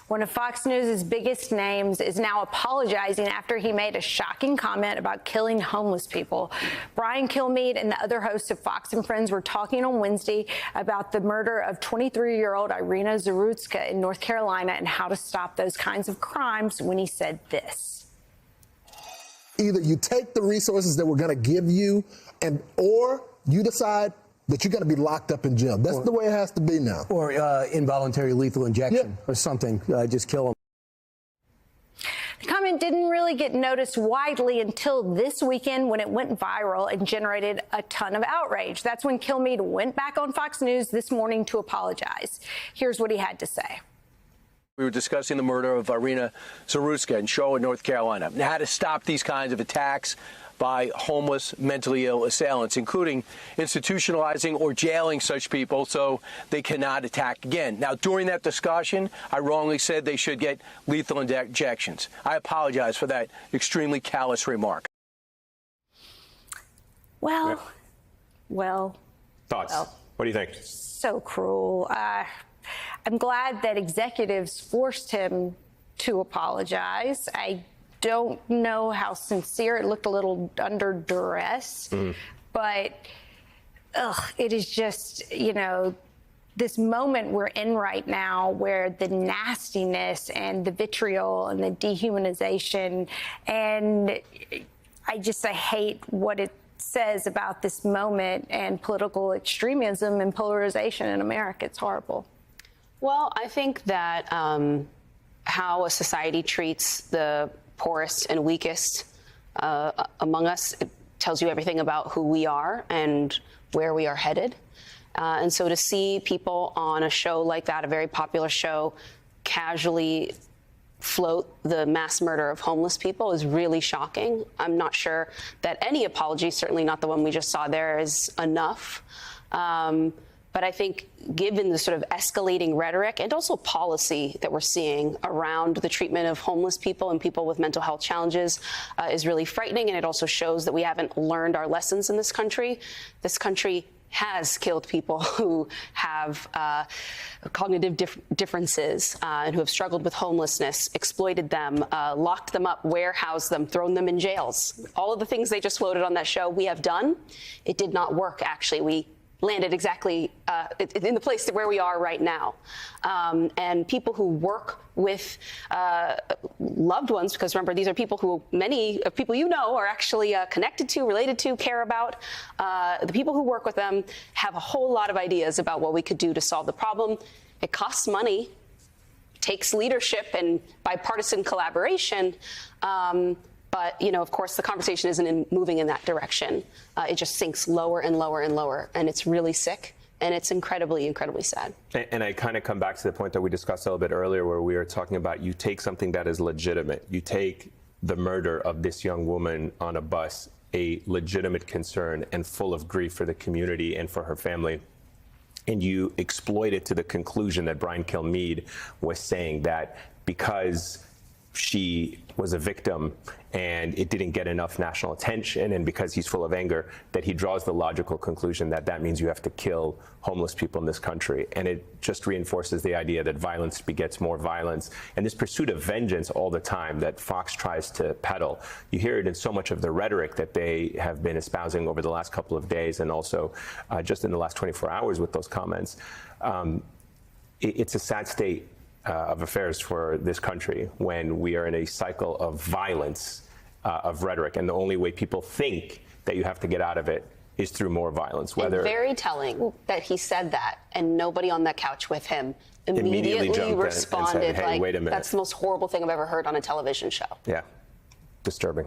One of Fox News' biggest names is now apologizing after he made a shocking comment about killing homeless people. Brian Kilmeade and the other hosts of Fox and Friends were talking on Wednesday about the murder of 23-year-old Irina Zarutska in North Carolina and how to stop those kinds of crimes when he said this. Either you take the resources that we're going to give you or you decide that you're going to be locked up in jail. That's the way it has to be now. Or involuntary lethal injection or something. Just kill them. The comment didn't really get noticed widely until this weekend when it went viral and generated a ton of outrage. That's when Kilmeade went back on Fox News this morning to apologize. Here's what he had to say. We were discussing the murder of Irina Zarutska in Charlotte, North Carolina, and how to stop these kinds of attacks by homeless, mentally ill assailants, including institutionalizing or jailing such people so they cannot attack again. Now, during that discussion, I wrongly said they should get lethal injections. I apologize for that extremely callous remark. Well. Thoughts? What do you think? So cruel. I'm glad that executives forced him to apologize. I don't know how sincere. It looked a little under duress, but it is just, this moment we're in right now where the nastiness and the vitriol and the dehumanization, and I hate what it says about this moment and political extremism and polarization in America. It's horrible. Well, I think that how a society treats the poorest and weakest among us, it tells you everything about who we are and where we are headed. And so to see people on a show like that, a very popular show, casually float the mass murder of homeless people is really shocking. I'm not sure that any apology, certainly not the one we just saw there, is enough. But I think given the sort of escalating rhetoric and also policy that we're seeing around the treatment of homeless people and people with mental health challenges is really frightening. And it also shows that we haven't learned our lessons in this country. This country has killed people who have cognitive differences and who have struggled with homelessness, exploited them, locked them up, warehoused them, thrown them in jails. All of the things they just floated on that show we have done. It did not work, actually. We landed exactly in the place where we are right now. And people who work with loved ones, because remember, these are people who many of people are actually connected to, related to, care about. The people who work with them have a whole lot of ideas about what we could do to solve the problem. It costs money, takes leadership and bipartisan collaboration. But, of course, the conversation isn't moving in that direction. It just sinks lower and lower and lower. And it's really sick. And it's incredibly, incredibly sad. And I kind of come back to the point that we discussed a little bit earlier where we were talking about you take something that is legitimate. You take the murder of this young woman on a bus, a legitimate concern and full of grief for the community and for her family. And you exploit it to the conclusion that Brian Kilmeade was saying that because she was a victim and it didn't get enough national attention, and because he's full of anger, that he draws the logical conclusion that that means you have to kill homeless people in this country. And it just reinforces the idea that violence begets more violence. And this pursuit of vengeance all the time that Fox tries to peddle, you hear it in so much of the rhetoric that they have been espousing over the last couple of days and also just in the last 24 hours with those comments. It's a sad state of affairs for this country when we are in a cycle of violence, of rhetoric, and the only way people think that you have to get out of it is through more violence. And very telling that he said that, and nobody on that couch with him immediately responded and said, hey, like, wait a minute. That's the most horrible thing I've ever heard on a television show. Yeah, disturbing.